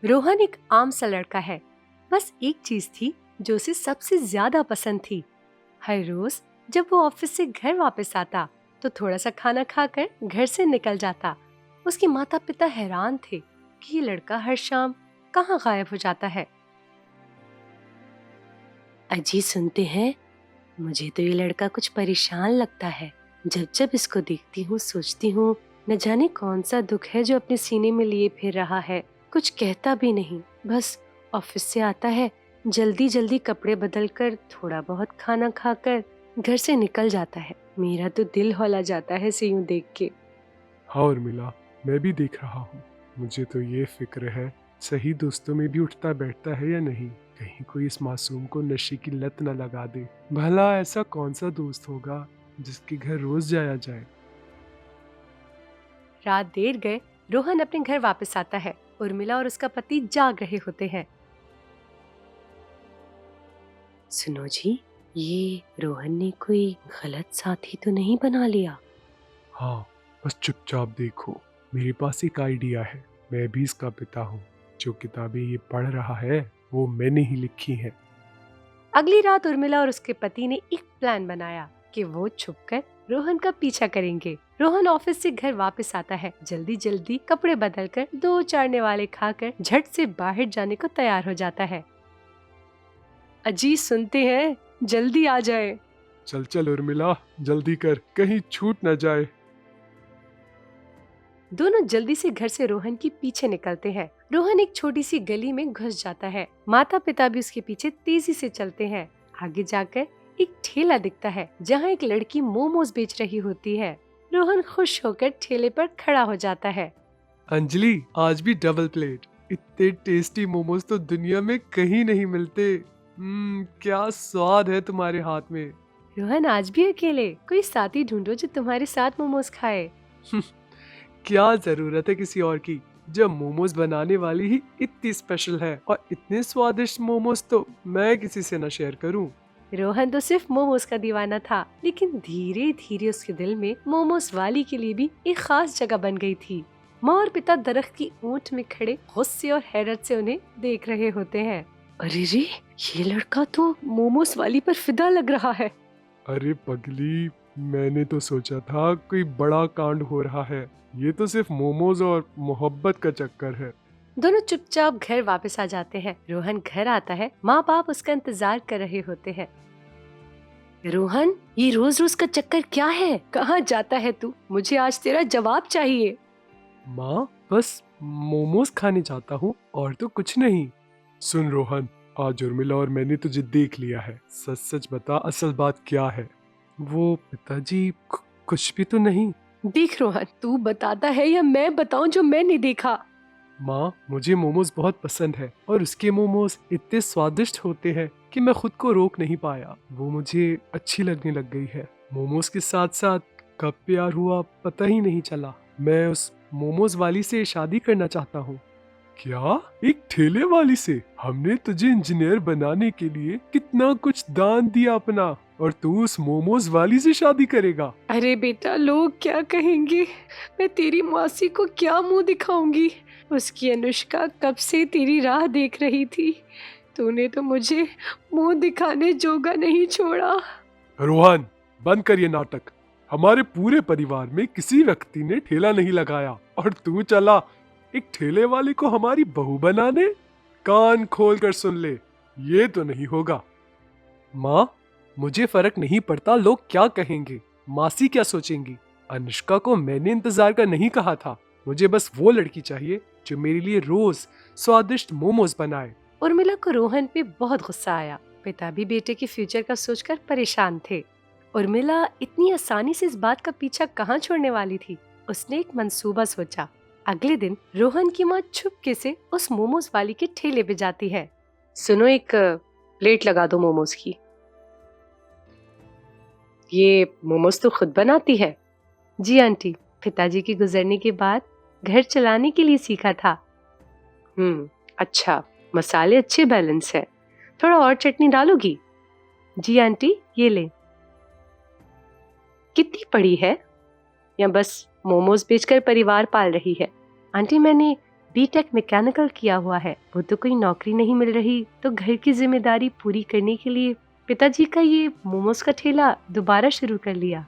रोहन एक आम सा लड़का है। बस एक चीज थी जो उसे सबसे ज्यादा पसंद थी। हर रोज जब वो ऑफिस से घर वापस आता तो थोड़ा सा खाना खाकर घर से निकल जाता। उसके माता पिता हैरान थे कि ये लड़का हर शाम कहाँ गायब हो जाता है। अजी सुनते हैं, मुझे तो ये लड़का कुछ परेशान लगता है। जब जब इसको देखती हूँ सोचती हूँ न जाने कौन सा दुख है जो अपने सीने में लिए फिर रहा है। कुछ कहता भी नहीं, बस ऑफिस से आता है, जल्दी जल्दी कपड़े बदलकर थोड़ा बहुत खाना खाकर घर से निकल जाता है। मेरा तो दिल हौला जाता है इसे यूं देख के। हाँ उर्मिला, मैं भी देख रहा हूँ। मुझे तो ये फिक्र है, सही दोस्तों में भी उठता बैठता है या नहीं। कहीं कोई इस मासूम को नशे की लत न लगा दे। भला ऐसा कौन सा दोस्त होगा जिसके घर रोज जाया जाए। रात देर गए रोहन अपने घर वापस आता है। उर्मिला और उसका पति जाग रहे होते हैं। सुनो जी, ये रोहन ने कोई गलत साथी तो नहीं बना लिया? हाँ, बस चुपचाप देखो। मेरे पास एक आइडिया है। मैं भी इसका पिता हूँ। जो किताबें ये पढ़ रहा है वो मैंने ही लिखी है। अगली रात उर्मिला और उसके पति ने एक प्लान बनाया कि वो छुपकर रोहन का पीछा करेंगे। रोहन ऑफिस से घर वापस आता है, जल्दी जल्दी कपड़े बदलकर 2 चारने वाले खाकर झट से बाहर जाने को तैयार हो जाता है। अजी सुनते हैं, जल्दी आ जाए। चल चल उर्मिला, जल्दी कर, कहीं छूट न जाए। दोनों जल्दी से घर से रोहन के पीछे निकलते हैं। रोहन एक छोटी सी गली में घुस जाता है। माता पिता भी उसके पीछे तेजी से चलते हैं। आगे जाकर एक ठेला दिखता है जहाँ एक लड़की मोमोज बेच रही होती है। रोहन खुश होकर ठेले पर खड़ा हो जाता है। अंजलि, आज भी डबल प्लेट। इतने टेस्टी मोमोज तो दुनिया में कहीं नहीं मिलते। क्या स्वाद है तुम्हारे हाथ में। रोहन आज भी अकेले? कोई साथी ढूंढो जो तुम्हारे साथ मोमोज खाए। क्या जरूरत है किसी और की, जब मोमोज बनाने वाली ही इतनी स्पेशल है। और इतने स्वादिष्ट मोमोज तो मैं किसी से न शेयर करूं। रोहन तो सिर्फ मोमोज का दीवाना था, लेकिन धीरे धीरे उसके दिल में मोमोज वाली के लिए भी एक खास जगह बन गई थी। माँ और पिता दरख्त की ऊंट में खड़े गुस्से और हैरत से उन्हें देख रहे होते हैं। अरे रे, ये लड़का तो मोमोज वाली पर फिदा लग रहा है। अरे पगली, मैंने तो सोचा था कोई बड़ा कांड हो रहा है। ये तो सिर्फ मोमोज और मोहब्बत का चक्कर है। दोनों चुपचाप घर वापस आ जाते हैं। रोहन घर आता है, माँ बाप उसका इंतजार कर रहे होते हैं। रोहन, ये रोज रोज का चक्कर क्या है? कहाँ जाता है तू? मुझे आज तेरा जवाब चाहिए। माँ, बस मोमोज खाने चाहता हूँ और तो कुछ नहीं। सुन रोहन, आज उर्मिला और मैंने तुझे देख लिया है। सच सच बता, असल बात क्या है। वो पिताजी कुछ भी तो नहीं। देख रोहन, तू बताता है या मैं बताऊं जो मैंने देखा? माँ, मुझे मोमोज बहुत पसंद है और उसके मोमोज इतने स्वादिष्ट होते हैं कि मैं खुद को रोक नहीं पाया। वो मुझे अच्छी लगने लग गई है। मोमोज के साथ साथ कब प्यार हुआ पता ही नहीं चला। मैं उस मोमोज वाली से शादी करना चाहता हूँ। क्या? एक ठेले वाली से? हमने तुझे इंजीनियर बनाने के लिए कितना कुछ दान दिया अपना, और तू उस मोमोज वाली से शादी करेगा? अरे बेटा, लोग क्या कहेंगे? मैं तेरी मौसी को क्या मुंह दिखाऊंगी? उसकी अनुष्का कब से तेरी राह देख रही थी। तूने तो मुझे मुंह दिखाने जोगा नहीं छोड़ा। रोहन, बंद कर ये नाटक। हमारे पूरे परिवार में किसी व्यक्ति ने ठेला नहीं लगाया और तू चला एक ठेले वाले को हमारी बहू बनाने। कान खोल कर सुन ले, ये तो नहीं होगा। माँ, मुझे फर्क नहीं पड़ता लोग क्या कहेंगे, मासी क्या सोचेंगी। अनुष्का को मैंने इंतजार का नहीं कहा था। मुझे बस वो लड़की चाहिए जो मेरे लिए रोज स्वादिष्ट मोमोज बनाए। उर्मिला को रोहन पे बहुत गुस्सा आया। पिता भी बेटे के फ्यूचर का सोचकर परेशान थे। उर्मिला इतनी आसानी से इस बात का पीछा कहाँ छोड़ने वाली थी। उसने एक मंसूबा सोचा। अगले दिन रोहन की माँ छुपके से उस मोमोज वाली के ठेले पे जाती है। सुनो, एक प्लेट लगा दो मोमोज की। ये मोमोज तो खुद बनाती है? जी आंटी, पिताजी के गुजरने के बाद घर चलाने के लिए सीखा था। अच्छा, मसाले अच्छे बैलेंस है। थोड़ा और चटनी डालोगी? जी आंटी, ये ले। कितनी पड़ी है? या बस मोमोज बेचकर परिवार पाल रही है? आंटी, मैंने बीटेक मैकेनिकल किया हुआ है, वो तो कोई नौकरी नहीं मिल रही, तो घर की जिम्मेदारी पूरी करने के लिए पिताजी का ये मोमोज का ठेला दोबारा शुरू कर लिया।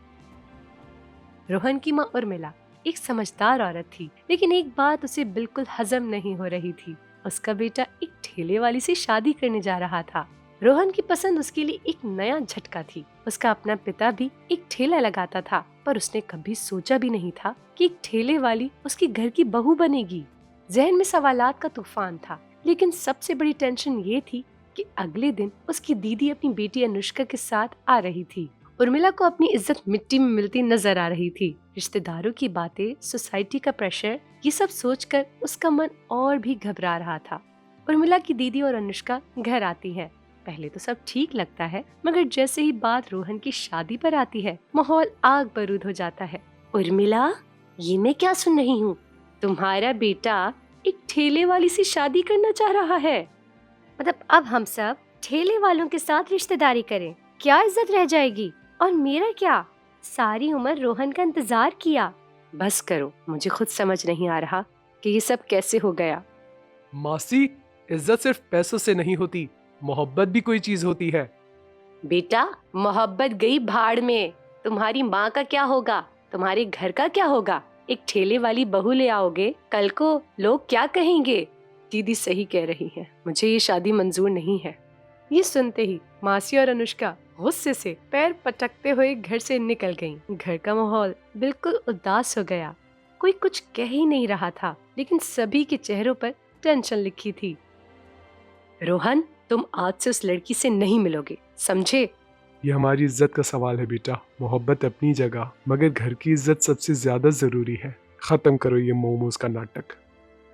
रोहन की माँ उर्मिला एक समझदार औरत थी, लेकिन एक बात उसे बिल्कुल हजम नहीं हो रही थी। उसका बेटा एक ठेले वाली से शादी करने जा रहा था। रोहन की पसंद उसके लिए एक नया झटका थी। उसका अपना पिता भी एक ठेला लगाता था, पर उसने कभी सोचा भी नहीं था कि एक ठेले वाली उसके घर की बहू बनेगी। जहन में सवालात का तूफान था, लेकिन सबसे बड़ी टेंशन ये थी कि अगले दिन उसकी दीदी अपनी बेटी अनुष्का के साथ आ रही थी। उर्मिला को अपनी इज्जत मिट्टी में मिलती नजर आ रही थी। रिश्तेदारों की बातें, सोसाइटी का प्रेशर, ये सब सोचकर उसका मन और भी घबरा रहा था। उर्मिला की दीदी और अनुष्का घर आती है। पहले तो सब ठीक लगता है, मगर जैसे ही बात रोहन की शादी पर आती है, माहौल आग बरूद हो जाता है। उर्मिला, ये मैं क्या सुन रही हूँ? तुम्हारा बेटा एक ठेले वाली से शादी करना चाह रहा है। मतलब अब हम सब ठेले वालों के साथ रिश्तेदारी करें, क्या इज्जत रह जाएगी? और मेरा क्या? सारी उम्र रोहन का इंतजार किया। बस करो, मुझे खुद समझ नहीं आ रहा कि ये सब कैसे हो गया। मासी, इज्जत सिर्फ पैसों से नहीं होती, मोहब्बत भी कोई चीज होती है। बेटा, मोहब्बत गई भाड़ में। तुम्हारी माँ का क्या होगा? तुम्हारे घर का क्या होगा? एक ठेले वाली बहू ले आओगे, कल को लोग क्या कहेंगे? दीदी सही कह रही है, मुझे ये शादी मंजूर नहीं है। ये सुनते ही मासी और अनुष्का गुस्से से पैर पटकते हुए घर से निकल गईं। घर का माहौल बिल्कुल उदास हो गया। कोई कुछ कह ही नहीं रहा था, लेकिन सभी के चेहरों पर टेंशन लिखी थी। रोहन, तुम आज से उस लड़की से नहीं मिलोगे, समझे? ये हमारी इज्जत का सवाल है बेटा। मोहब्बत अपनी जगह, मगर घर की इज्जत सबसे ज्यादा जरूरी है। खत्म करो ये मोमोज का नाटक।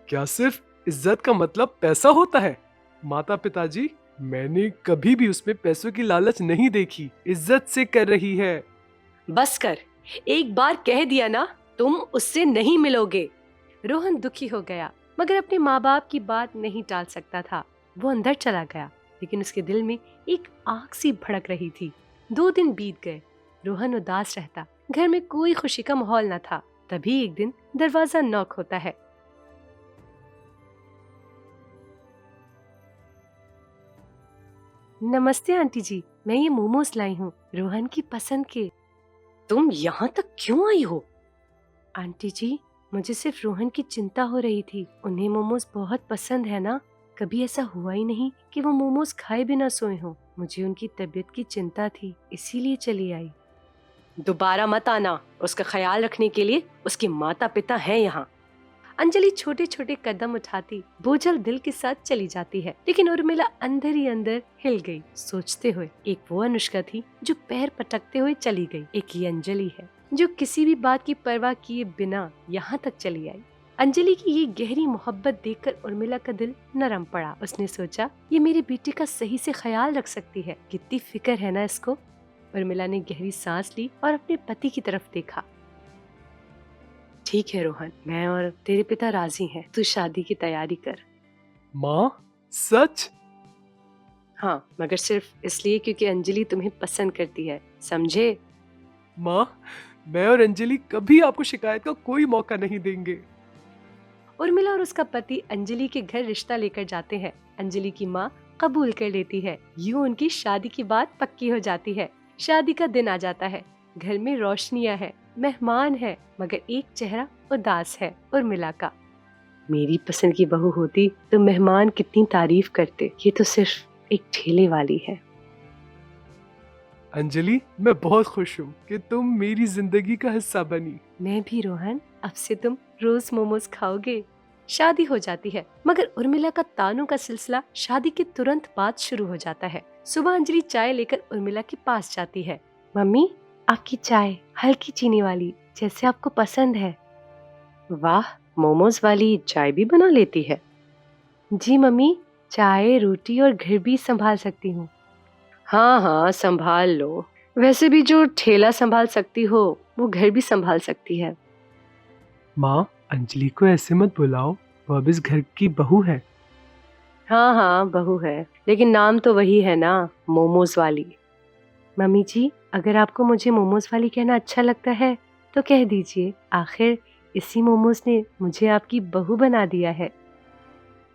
क्या सिर्फ इज्जत का मतलब पैसा होता है? माता पिताजी, मैंने कभी भी उसमें पैसों की लालच नहीं देखी। इज्जत से कर रही है। बस कर, एक बार कह दिया ना, तुम उससे नहीं मिलोगे। रोहन दुखी हो गया, मगर अपने माँ बाप की बात नहीं टाल सकता था। वो अंदर चला गया, लेकिन उसके दिल में एक आग सी भड़क रही थी। 2 दिन बीत गए, रोहन उदास रहता। घर में कोई खुशी का माहौल न था। तभी एक दिन दरवाजा नॉक होता है। नमस्ते आंटी जी, मैं ये मोमोज लाई हूँ, रोहन की पसंद के। तुम यहाँ तक क्यों आई हो? आंटी जी, मुझे सिर्फ रोहन की चिंता हो रही थी। उन्हें मोमोज बहुत पसंद है ना। कभी ऐसा हुआ ही नहीं कि वो मोमोज खाए बिना सोए हों। मुझे उनकी तबीयत की चिंता थी, इसीलिए चली आई। दोबारा मत आना। उसका ख्याल रखने के लिए उसके माता पिता हैं यहाँ। अंजलि छोटे छोटे कदम उठाती बोझल दिल के साथ चली जाती है, लेकिन उर्मिला अंदर ही अंदर हिल गई, सोचते हुए एक वो अनुष्का थी जो पैर पटकते हुए चली गई, एक ये अंजलि है जो किसी भी बात की परवाह किए बिना यहाँ तक चली आई। अंजलि की ये गहरी मोहब्बत देखकर उर्मिला का दिल नरम पड़ा। उसने सोचा, ये मेरे बेटे का सही से ख्याल रख सकती है, कितनी फिक्र है ना इसको। उर्मिला ने गहरी सांस ली और अपने पति की तरफ देखा। ठीक है रोहन, मैं और तेरे पिता राजी हैं, तू शादी की तैयारी कर। माँ, सच? हाँ, मगर सिर्फ इसलिए क्योंकि अंजलि तुम्हें पसंद करती है, समझे? माँ, मैं और अंजलि कभी आपको शिकायत का कोई मौका नहीं देंगे। उर्मिला और उसका पति अंजलि के घर रिश्ता लेकर जाते हैं। अंजलि की माँ कबूल कर लेती है। यूं उनकी शादी की बात पक्की हो जाती है। शादी का दिन आ जाता है। घर में रोशनियां हैं, मेहमान है, मगर एक चेहरा उदास है, उर्मिला का। मेरी पसंद की बहू होती तो मेहमान कितनी तारीफ करते, ये तो सिर्फ एक ठेले वाली है। अंजलि, मैं बहुत खुश हूँ कि तुम मेरी जिंदगी का हिस्सा बनी। मैं भी रोहन, अब से तुम रोज मोमोज खाओगे। शादी हो जाती है, मगर उर्मिला का तानों का सिलसिला शादी के तुरंत बाद शुरू हो जाता है। सुबह अंजलि चाय लेकर उर्मिला के पास जाती है। मम्मी, आपकी चाय हल्की चीनी वाली, जैसे आपको पसंद है। वाह, मोमोज वाली चाय भी बना लेती है। जी मम्मी, चाय, रोटी और घर भी संभाल सकती हूँ। हाँ हाँ, संभाल लो। वैसे भी जो ठेला संभाल सकती हो, वो घर भी संभाल सकती है। माँ, अंजलि को ऐसे मत बुलाओ, वो अब इस घर की बहू है। हाँ हाँ, बहू है, लेकिन नाम तो वही है ना, मोमोज वाली। मम्मी जी, अगर आपको मुझे मोमोज वाली कहना अच्छा लगता है तो कह दीजिए, आखिर इसी मोमोज ने मुझे आपकी बहू बना दिया है।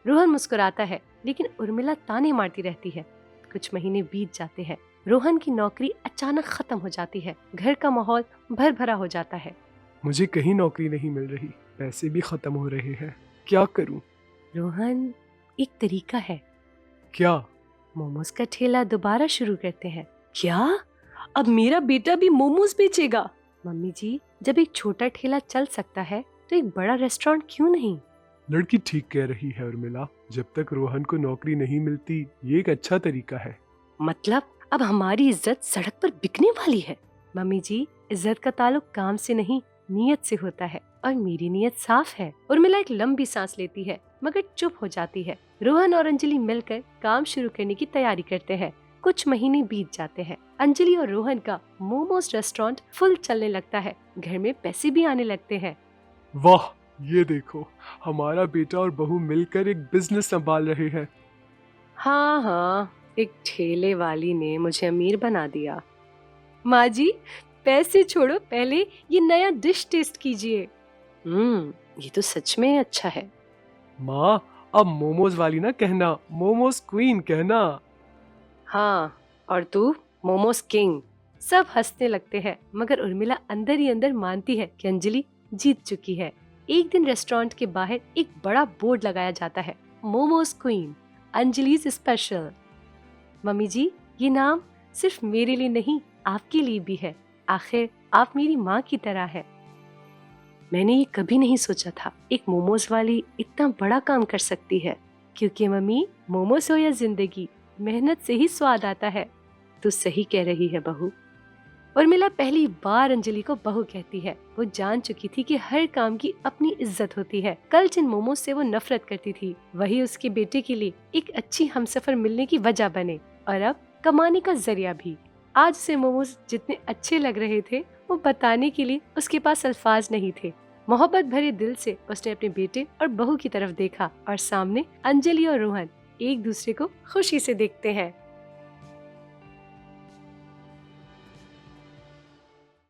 रोहन मुस्कुराता है, लेकिन उर्मिला ताने मारती रहती है। कुछ महीने बीत जाते हैं। रोहन की नौकरी अचानक खत्म हो जाती है। घर का माहौल भर भरा हो जाता है। मुझे कहीं नौकरी नहीं मिल रही, पैसे भी खत्म हो रहे हैं, क्या करूं? रोहन, एक तरीका है। क्या? मोमोज का ठेला दोबारा शुरू करते हैं। क्या? अब मेरा बेटा भी मोमोज बेचेगा? मम्मी जी, जब एक छोटा ठेला चल सकता है तो एक बड़ा रेस्टोरेंट क्यों नहीं? लड़की ठीक कह रही है उर्मिला, जब तक रोहन को नौकरी नहीं मिलती ये एक अच्छा तरीका है। मतलब अब हमारी इज्जत सड़क पर बिकने वाली है? मम्मी जी, इज्जत का ताल्लुक काम से नहीं, नीयत से होता है, और मेरी नीयत साफ है। उर्मिला एक लंबी सांस लेती है, मगर चुप हो जाती है। रोहन और अंजलि मिलकर काम शुरू करने की तैयारी करते हैं। कुछ महीने बीत जाते हैं। अंजलि और रोहन का मोमोज रेस्टोरेंट फुल चलने लगता है। घर में पैसे भी आने लगते हैं। वाह, ये देखो, हमारा बेटा और बहू मिलकर एक बिजनेस संभाल रहे हैं। हाँ हाँ, एक ठेले वाली ने मुझे अमीर बना दिया। माँ जी, पैसे छोड़ो, पहले ये नया डिश टेस्ट कीजिए। ये तो सच में अच्छा है। माँ, अब मोमोज वाली ना कहना, मोमोज क्वीन कहना। हाँ, और तू मोमोज किंग। सब हंसने लगते हैं, मगर उर्मिला अंदर ही अंदर मानती है कि अंजलि जीत चुकी है। एक दिन रेस्टोरेंट के बाहर एक बड़ा बोर्ड लगाया जाता है, मोमोज क्वीन, अंजलि's स्पेशल। मम्मी जी, ये नाम सिर्फ मेरे लिए नहीं, आपके लिए भी है। आखिर आप मेरी माँ की तरह है। मैंने ये कभी नहीं सोचा था एक मोमोज वाली इतना बड़ा काम कर सकती है। क्योंकि मम्मी, मोमोज हो या जिंदगी, मेहनत से ही स्वाद आता है। तू सही कह रही है बहू। उर्मिला पहली बार अंजलि को बहू कहती है। वो जान चुकी थी कि हर काम की अपनी इज्जत होती है। कल जिन मोमोज से वो नफरत करती थी, वही उसके बेटे के लिए एक अच्छी हमसफर मिलने की वजह बने, और अब कमाने का जरिया भी। आज से मोमोज जितने अच्छे लग रहे थे, वो बताने के लिए उसके पास अल्फाज नहीं थे। मोहब्बत भरे दिल से उसने अपने बेटे और बहू की तरफ देखा, और सामने अंजलि और रोहन एक दूसरे को खुशी से देखते हैं।